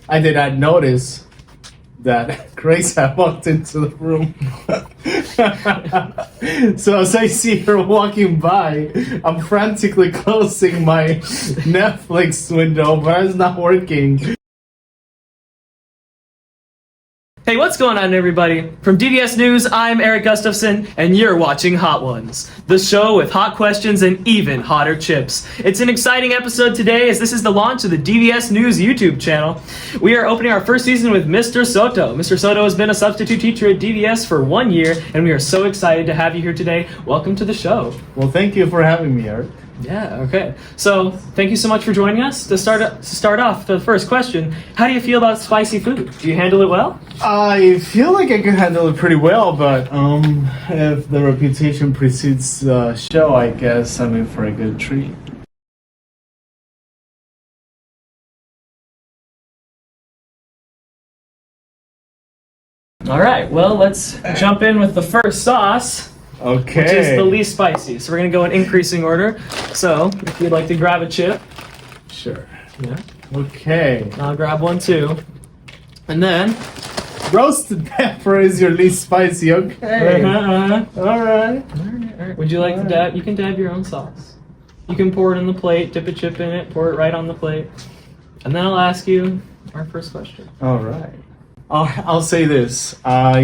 I did not notice that Grace had walked into the room. So as I see her walking by, I'm frantically closing my Netflix window, but it's not working. Hey, what's going on, everybody? From DVS News, I'm Erik Gustafson, and you're watching Hot Ones, the show with hot questions and even hotter chips. It's an exciting episode today, as this is the launch of the DVS News YouTube channel. We are opening our first season with Mr. Soto. Mr. Soto has been a substitute teacher at DVS for 1 year, and we are so excited to have you here today. Welcome to the show. Well, thank you for having me, Erik. Yeah, okay. So, thank you so much for joining us. To start off, the first question, how do you feel about spicy food? Do you handle it well? I feel like I can handle it pretty well, but if the reputation precedes the show, I guess I'm in for a good treat. All right, well, let's jump in with the first sauce. Okay. Which is the least spicy. So we're going to go in increasing order. So, if you'd like to grab a chip. Sure. Yeah. Okay. I'll grab one too. And then... Roasted pepper is your least spicy, okay. All right. Would you like to dab? You can dab your own sauce. You can pour it on the plate, dip a chip in it, pour it right on the plate. And then I'll ask you our first question. All right. I'll say this. I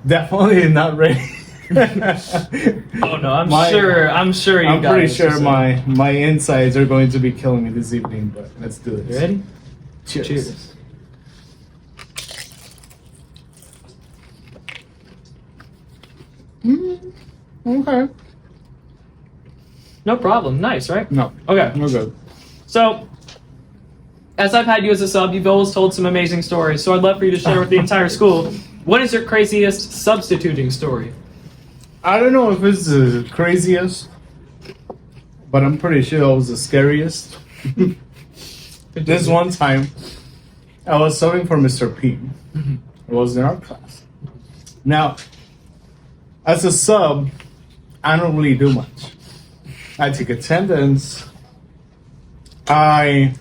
definitely not ready. Oh no, I'm sure you I'm got pretty it. sure my insides are going to be killing me this evening, but let's do this. You ready? Cheers. Cheers. Okay. No problem. Nice, right? No. Okay. No good. So, as I've had you as a sub, you've always told some amazing stories. So I'd love for you to share with the entire school. What is your craziest substituting story? I don't know if it's the craziest, but I'm pretty sure it was the scariest. This one time, I was subbing for Mr. P. It was in our class. Now, as a sub, I don't really do much. I take attendance. I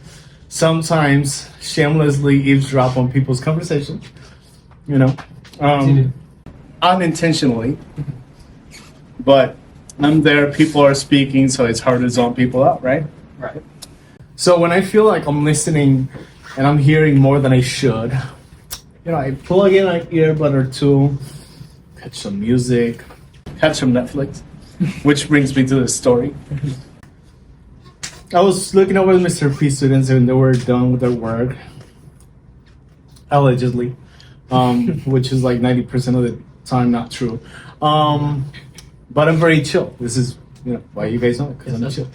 sometimes shamelessly eavesdrop on people's conversations, unintentionally. But I'm there, people are speaking, so it's hard to zone people out, right? Right. So when I feel like I'm listening and I'm hearing more than I should, I plug in an earbud or two, catch some music, catch some Netflix, which brings me to the story. I was looking over the Mr. P students and they were done with their work, allegedly, which is like 90% of the time not true. But I'm very chill. This is why you guys know it, because I'm chill.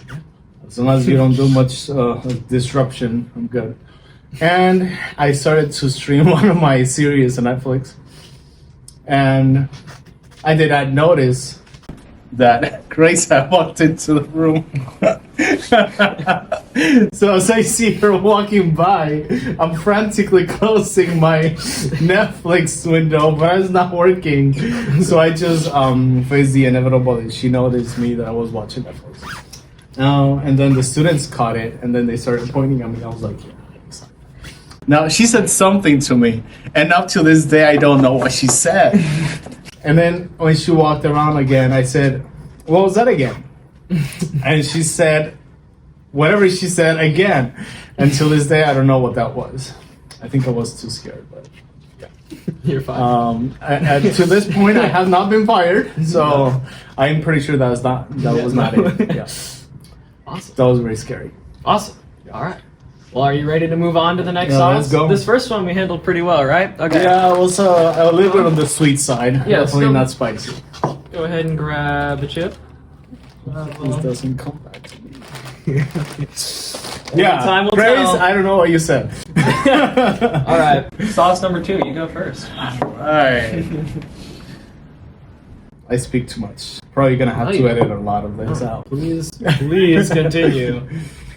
As long as you don't do much disruption, I'm good. And I started to stream one of my series on Netflix. And I did not notice that Grace had walked into the room. So as I see her walking by, I'm frantically closing my Netflix window, but it's not working. So I just faced the inevitable that she noticed me that I was watching Netflix. And then the students caught it, and then they started pointing at me. I was like, yeah. Now, she said something to me, and up to this day, I don't know what she said. And then when she walked around again, I said, what was that again? And she said, whatever she said again. Until this day, I don't know what that was. I think I was too scared, but yeah. You're fine. To this point, I have not been fired, so I'm pretty sure that was not it. Yeah. Awesome. That was very scary. Awesome. All right. Well, are you ready to move on to the next Yeah, sauce? let's go. This first one we handled pretty well, right? Okay. Yeah, it was a little bit on the sweet side. Yeah, Definitely still- not spicy. Go ahead and grab a chip. This doesn't come back to me. Time will Grace, tell. I don't know what you said. All right. Sauce number 2. You go first. Alright. I speak too much. Probably gonna have to edit a lot of this out. Please continue.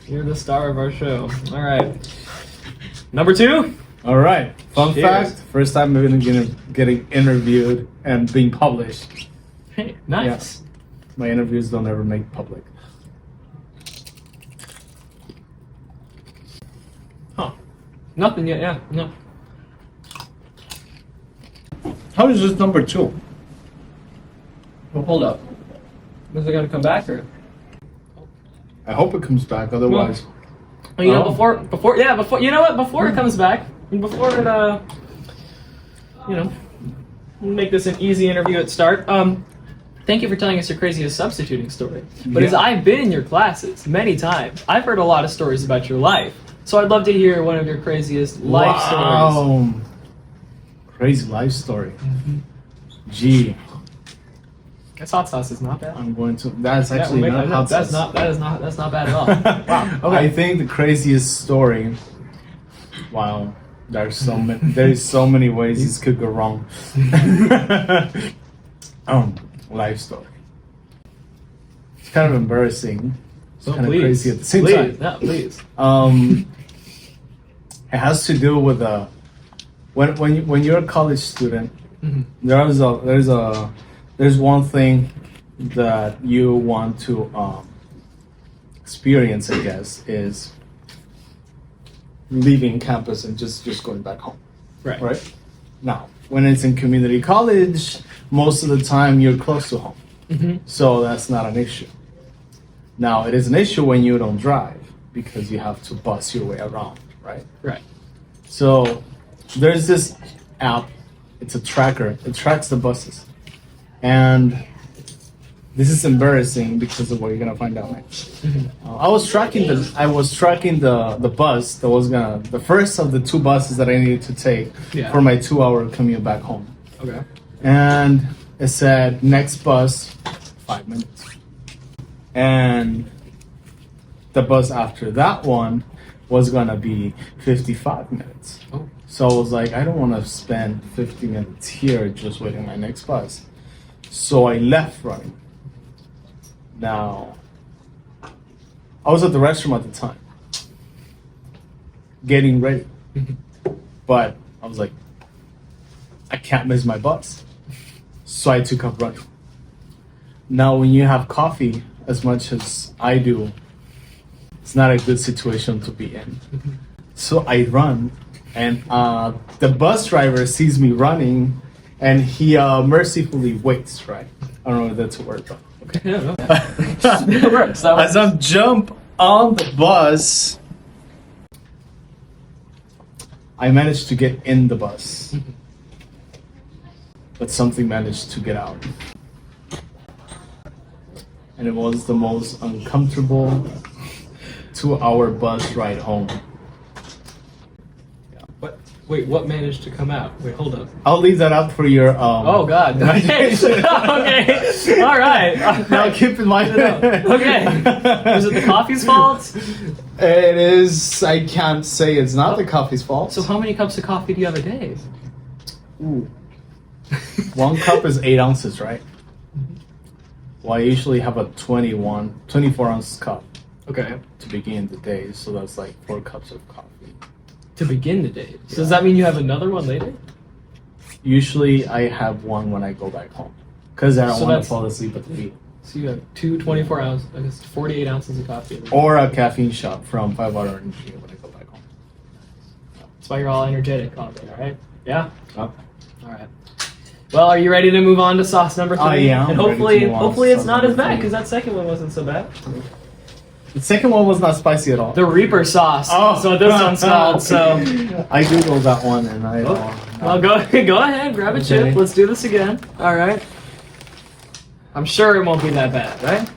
You're the star of our show. All right. Number 2. All right. Fun Cheers. fact: first time I'm getting interviewed and being published. Hey, nice. My interviews don't ever make public. Huh. Nothing yet. Yeah. No. How is this number 2? Well, hold up. Is it gonna come back or? I hope it comes back. Otherwise, Well, you know, before, you know what? Before it comes back, and before it, you know, make this an easy interview at start. Thank you for telling us your craziest substituting story. But as I've been in your classes many times, I've heard a lot of stories about your life. So I'd love to hear one of your craziest life stories. Crazy life story. Gee, This hot sauce is not bad. I'm going to. That's actually not hot sauce. That's not bad at all. Wow. Okay. I think the craziest story. Wow, there's so many ways this could go wrong. Life story. It's kind of embarrassing. It's kind of crazy at the same time. Yeah, please. It has to do with when you're a college student. There's one thing that you want to experience, I guess, is leaving campus and just going back home. Right. Now, when it's in community college, most of the time you're close to home, so that's not an issue. Now, it is an issue when you don't drive because you have to bus your way around, right? Right. So there's this app. It's a tracker. It tracks the buses. And this is embarrassing because of what you're gonna find out next. I was tracking the bus that was the first of the 2 buses that I needed to take for my 2-hour commute back home. Okay. And it said next bus 5 minutes. And the bus after that one was gonna be 55 minutes. Oh. So I was like, I don't want to spend 50 minutes here just waiting my next bus. So I left running. Now, I was at the restroom at the time, getting ready. But I was like, I can't miss my bus. So I took up running. Now, when you have coffee as much as I do, it's not a good situation to be in. So I run, and the bus driver sees me running, and he mercifully waits, right? I don't know if that's a word, but okay. Yeah, no. It works. That works. As I jump on the bus, I managed to get in the bus, but something managed to get out. And it was the most uncomfortable 2-hour bus ride home. Wait, what managed to come out? Wait, hold up. I'll leave that up for your Oh God. Okay. Okay. All right. Now keep in mind. Okay. Was it the coffee's fault? It is. I can't say it's not the coffee's fault. So how many cups of coffee do you have a day? Ooh. 1 cup is 8 ounces, right? Well, I usually have a 24 ounce cup. Okay. To begin the day, so that's like 4 cups of coffee. To begin the day. So does that mean you have another one later? Usually I have one when I go back home. Because I don't want to fall asleep at the wheel. So you have 2 24 ounces, I guess 48 ounces of coffee. Or a caffeine shot from 5 Hour Energy when I go back home. That's why you're all energetic all day, alright? Yeah? Oh. Alright. Well, are you ready to move on to sauce number 3? Yeah. And hopefully it's not as bad, because that second one wasn't so bad. The second one was not spicy at all. The Reaper sauce. Oh. So this one's called, so... I googled that one and I... Well, go ahead, grab a chip. Let's do this again. Alright. I'm sure it won't be that bad, right?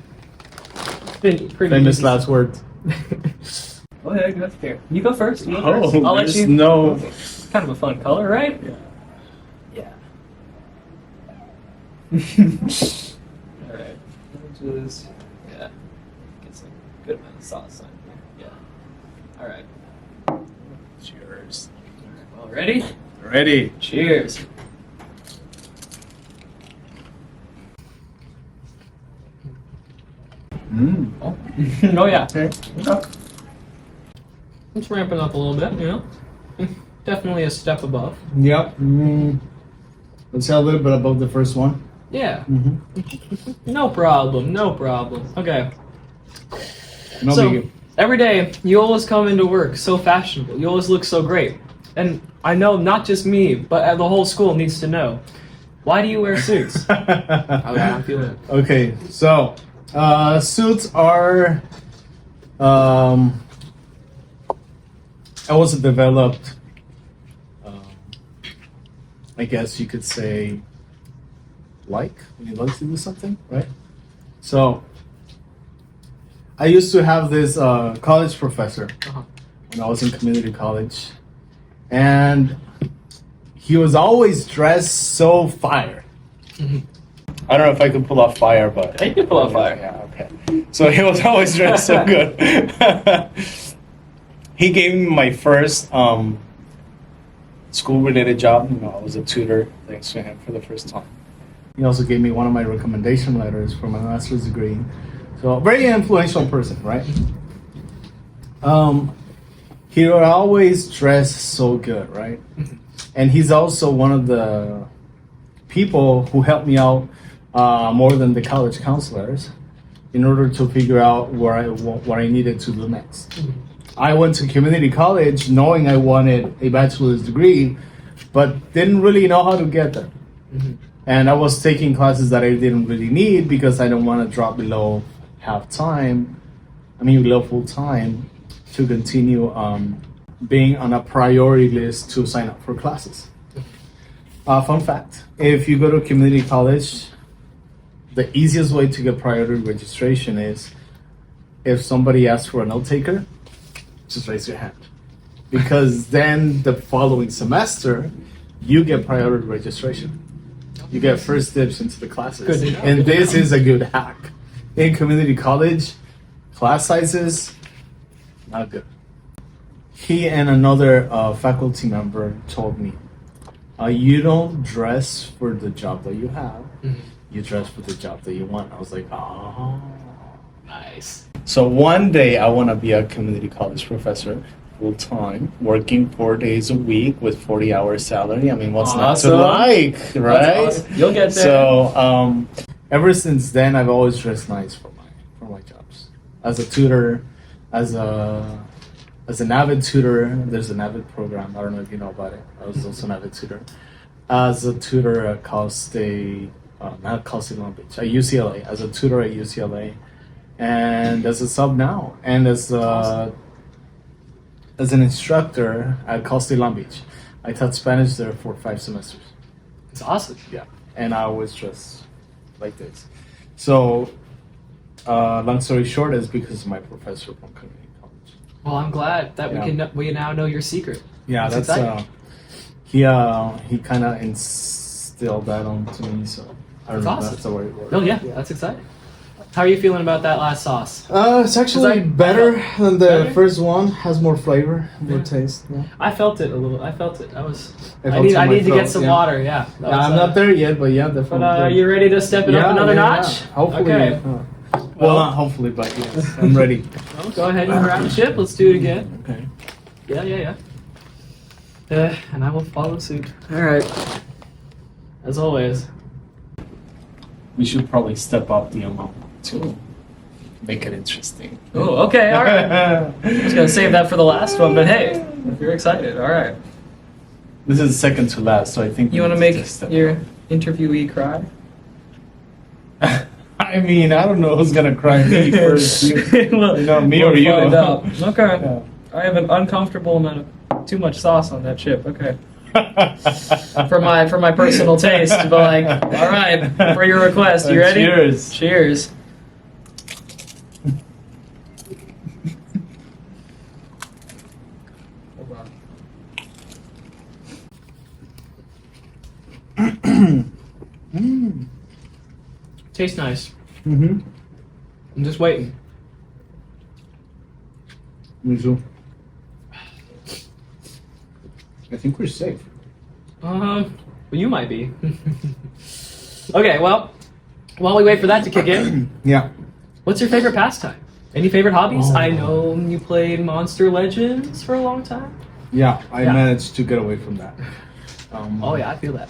Pretty Famous last words. Go ahead, go here. You go first. I'll let you. No. It's kind of a fun color, right? Yeah. Alright. Just, get some good amount of sauce on here. Yeah. Alright. Cheers. Well, ready? Ready. Cheers. Oh yeah. Okay. It's ramping up a little bit, you know? Definitely a step above. Yep. Let's say a little bit above the first one. Yeah. No problem, no problem. Okay. No So, biggie. every day you always come into work so fashionable. You always look so great. And I know not just me, but the whole school needs to know. Why do you wear suits? Oh yeah, I'm feeling it. Okay, so suits are it was developed, I guess you could say, when you like to do something, right? So I used to have this college professor when I was in community college, and he was always dressed so fire. I don't know if I could pull off fire, but You can pull off fire. yeah, okay. So he was always dressed so good. He gave me my first school-related job. I was a tutor, thanks to him, for the first time. He also gave me one of my recommendation letters for my master's degree. So a very influential person, right? He would always dress so good, right? And he's also one of the people who helped me out more than the college counselors in order to figure out what I needed to do next. I went to community college knowing I wanted a bachelor's degree, but didn't really know how to get there. And I was taking classes that I didn't really need because I didn't want to drop below below full time to continue being on a priority list to sign up for classes. Fun fact, if you go to community college, the easiest way to get priority registration is if somebody asks for a note taker, just raise your hand. Because then the following semester, you get priority registration. You get first dibs into the classes. Good to know. And this is a good hack. In community college, class sizes, not good. He and another faculty member told me, you don't dress for the job that you have, you dress for the job that you want. I was like, oh. Nice. So one day I want to be a community college professor, full time, working 4 days a week with 40-hour salary. I mean, what's not to Awesome. like, right? Awesome. You'll get there. So ever since then, I've always dressed nice for my jobs. As a tutor, as an avid tutor, there's an avid program. I don't know if you know about it. I was also an avid tutor. As a tutor at not Cal State Long Beach, at UCLA. As a tutor at UCLA. And as a sub now, and as an instructor at Cal State Long Beach. I taught Spanish there for 5 semesters. It's awesome. Yeah, and I always dress like this. So, long story short, is because of my professor from community college. Well, I'm glad that we now know your secret. Yeah, That's that's he kind of instilled that onto me. So I don't That's know awesome. if that's the way it works. Oh yeah, that's exciting. How are you feeling about that last sauce? It's actually better than the Better? first one. Has more flavor, more Yeah. taste. Yeah. I felt it a little. I felt it. I It need. felt in I my need to get throat, some yeah. water. Yeah. That was, I'm not there yet, but yeah, definitely. But are you ready to step it up another notch? Yeah. Hopefully. Okay. Well, not hopefully, but yes, I'm ready. Well, go ahead and grab the chip. Let's do it again. Okay. Yeah. And I will follow suit. All right. As always. We should probably step up the amount to make it interesting. Oh, okay. All right. I was gonna save that for the last one, but hey, if you're excited, all right. This is second to last, so I think You we want to need make step your interviewee cry? up. I mean, I don't know who's gonna cry me first. Well, Me or you? Find out. Okay. Yeah. I have an uncomfortable amount of too much sauce on that chip. Okay. For my personal taste, but like, all right, for your request, you ready? Cheers. Cheers. Tastes nice. Mm-hmm. I'm just waiting. Me too. I think we're safe. Well, you might be. Okay, well, while we wait for that to kick in, Yeah. what's your favorite pastime? Any favorite hobbies? Oh. I know you played Monster Legends for a long time. Yeah, I Yeah. managed to get away from that. Oh yeah, I feel that.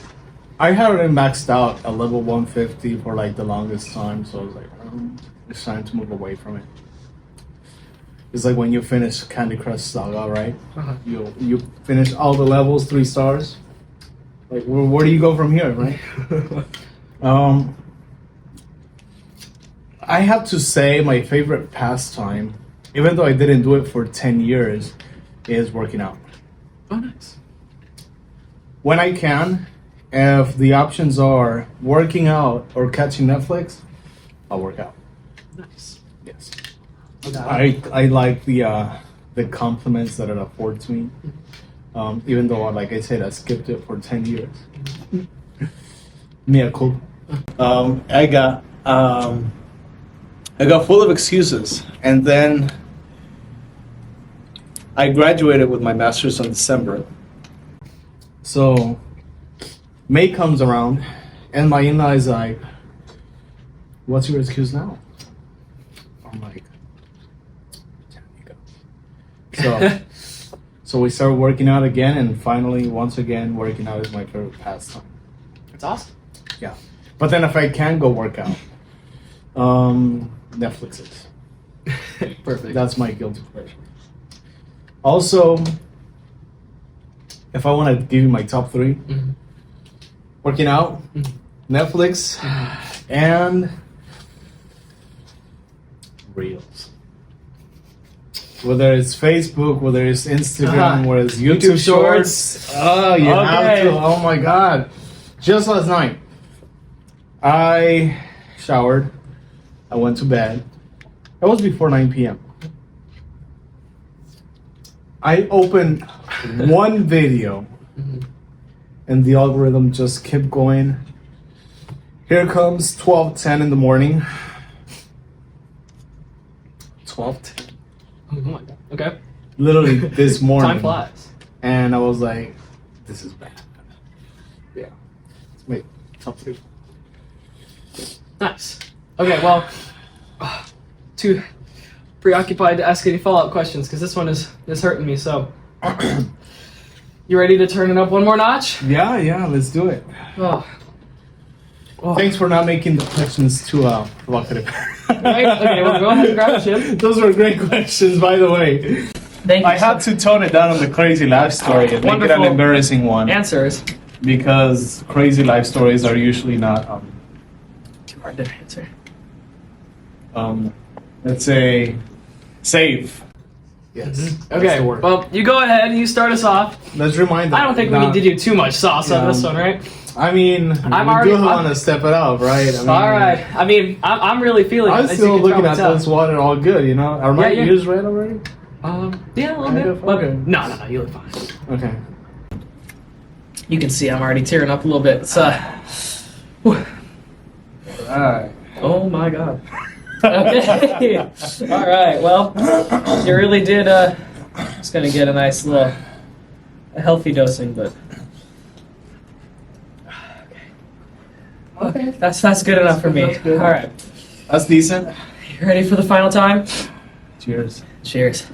I had it maxed out at level 150 for like the longest time, so I was like, it's time to move away from it. It's like when you finish Candy Crush Saga, right? Uh-huh. You finish all the levels, 3 stars. Like, where do you go from here, right? I have to say my favorite pastime, even though I didn't do it for 10 years, is working out. Oh, nice. When I can, if the options are working out or catching Netflix, I'll work out. Nice. Yes. Okay. I like the compliments that it affords me. Even though, like I said, I skipped it for 10 years. Mea culpa. I got full of excuses, and then I graduated with my master's in December. So May comes around, and my in-law is like, "What's your excuse now?" I'm like, "There you go." So we started working out again, and finally, once again, working out is my favorite pastime. That's awesome. Yeah, but then if I can go work out, Netflix is. Perfect. That's my guilty pleasure. Also, if I want to give you my top 3, Mhm. working out, Mhm. Netflix, and Reels. Whether it's Facebook, whether it's Instagram, whether it's YouTube Shorts. Oh, you have to. Oh my God. Just last night, I showered. I went to bed. That was before 9 p.m. I opened one video, and the algorithm just kept going. Here comes 12:10 in the morning. 12:10. Oh my God. Okay. Literally this morning. Time flies. And I was like, this is bad. Yeah. It's my top 3. Nice. Okay, well, too preoccupied to ask any follow-up questions because this one is hurting me. So, you ready to turn it up one more notch? Yeah, let's do it. Oh. Oh. Thanks for not making the questions too provocative. Right? Okay, well, go ahead and grab a chip. Those were great questions, by the way. Thank you. I had to tone it down on the crazy life story and make it Wonderful an embarrassing one. answers. Because crazy life stories are usually not, Too hard to answer. let's say, safe. Yes. that's Okay, the word. well, you go ahead and you start us off. Let's remind them. I don't think we need to do too much sauce on this one, right? I mean, I'm we already- do want to step it up, right? I mean, All right. I mean, I'm really feeling it. I'm as you still can looking probably at this water all good, you know? Are my Yeah, yeah. ears red already? Yeah, a little Kind bit. of? But Okay. no, you look fine. Okay. You can see I'm already tearing up a little bit. It's, whew. Alright. Oh my God. Okay. All right. Well, you really did. It's gonna get a nice little, a healthy dosing, but. Okay. That's good enough for me. That's good. All right. That's decent. You ready for the final time? Cheers. Cheers.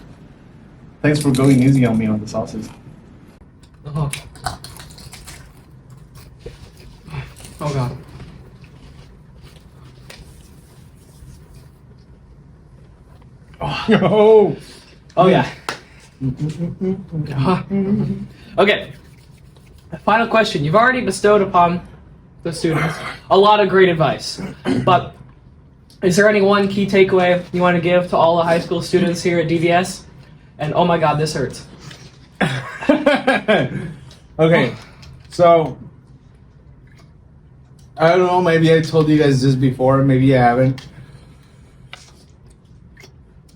Thanks for going easy on me on the sauces. Oh. Oh God. Oh. Oh yeah. Okay. Final question. You've already bestowed upon the students a lot of great advice, but is there any one key takeaway you want to give to all the high school students here at DVS? And oh my God, this hurts. Okay. So, I don't know, maybe I told you guys this before, maybe I haven't.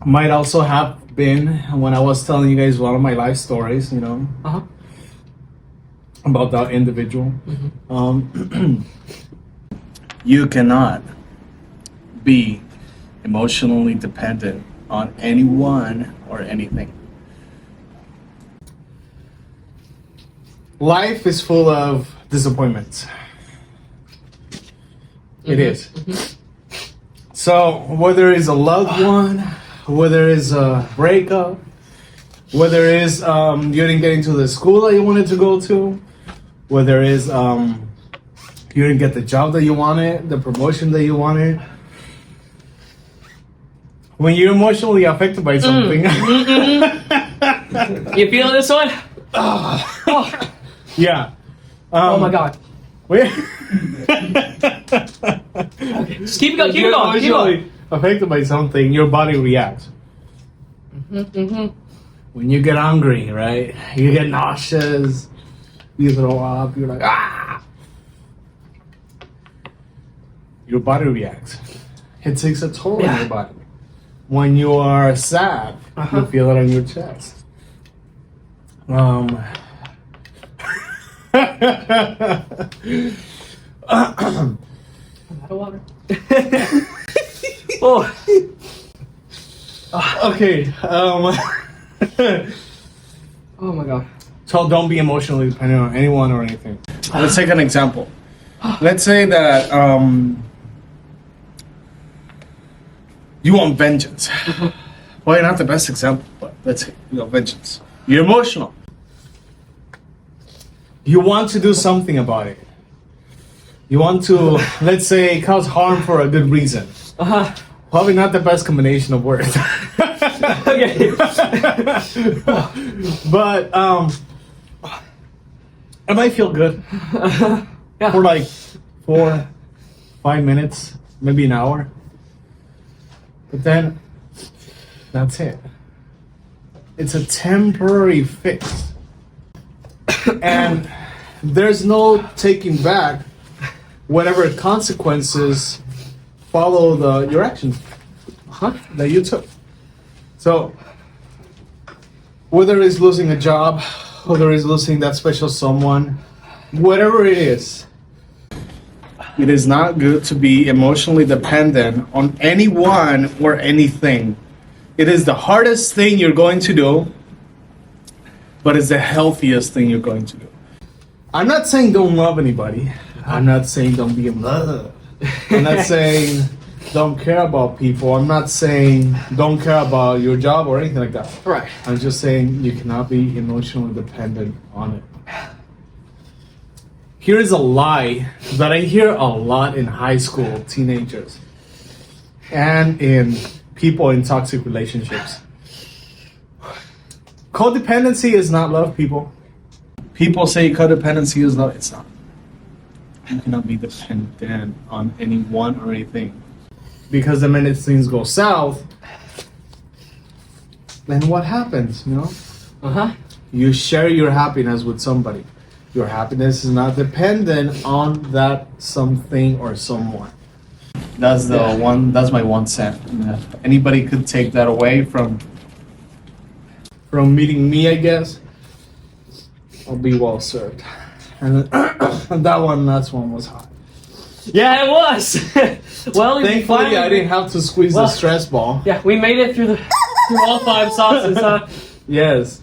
Might also have been when I was telling you guys one of my life stories, you know, Uh-huh. about that individual. You cannot be emotionally dependent on anyone or anything. Life is full of disappointments. It is. So whether it's a loved one, whether it's a breakup, whether it's you didn't get into the school that you wanted to go to, whether it's you didn't get the job that you wanted, the promotion that you wanted, When you're emotionally affected by something. You feeling this one? Yeah. Oh my god. Wait. Okay. Just keep it going. Keep You're it going. Keep it going. emotionally affected by something, your body reacts. When you get hungry, right? You get nauseous. You throw up. You're like, ah. Your body reacts. It takes a toll on your body. When you are sad, you feel it on your chest. Water. Oh. Okay. Oh my god. So don't be emotionally dependent on anyone or anything. Let's take an example. Let's say that you want vengeance. Well, you're not the best example, but let's say you want vengeance. You're emotional. You want to do something about it. You want to, let's say, cause harm for a good reason. Probably not the best combination of words. Okay. But it might feel good for like 4-5 minutes, maybe an hour. But then that's it. It's a temporary fix. And there's no taking back whatever consequences follow your actions that you took. So whether it's losing a job, whether it's losing that special someone, whatever it is not good to be emotionally dependent on anyone or anything. It is the hardest thing you're going to do, but it's the healthiest thing you're going to do. I'm not saying don't love anybody. I'm not saying don't be in love. I'm not saying don't care about people. I'm not saying don't care about your job or anything like that. Right. I'm just saying you cannot be emotionally dependent on it. Here is a lie that I hear a lot in high school teenagers and in people in toxic relationships. Codependency is not love, people. People say codependency is love. It's not. You cannot be dependent on anyone or anything. Because the minute things go south, then what happens, you know? You share your happiness with somebody. Your happiness is not dependent on that something or someone. That's that's my 1 cent. If anybody could take that away from meeting me, I guess, I'll be well served. And that one was hot. Yeah, it was. Well, thankfully I didn't have to squeeze the stress ball. Yeah, we made it through all 5 sauces, huh? Yes.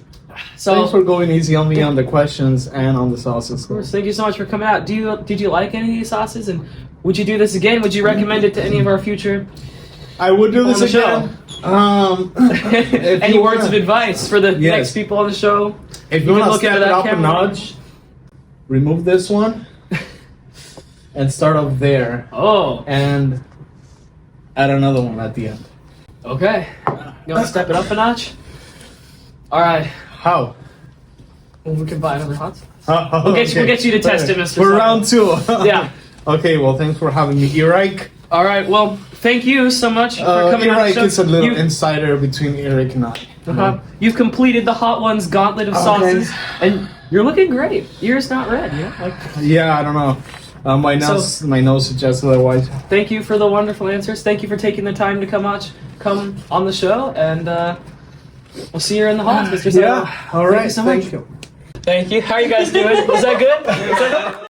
So thanks for going easy on me on the questions and on the sauces. Of course, thank you so much for coming out. Did you like any of these sauces, and would you do this again? Would you recommend it to any of our future? I would do this again. Any words of advice for the next people on the show? If you want to step it up a notch, remove this one and start up there. Oh. And add another one at the end. Okay. You want to step it up a notch? All right. How? Well, we can buy another hot sauce. We'll get you to test it, Mr. For round 2. Yeah. Okay, well, thanks for having me, Erik. All right, well, thank you so much for coming on the show. Erik is a little insider between Erik and I. You've completed the Hot Ones gauntlet of sauces, and you're looking great. Yours not red, Yeah, I don't know. My nose suggests otherwise. Thank you for the wonderful answers. Thank you for taking the time to come on the show, and we'll see you in the halls, Mr. Soto. Yeah, all right. Thank you so much. Thank you. How are you guys doing? Was that good?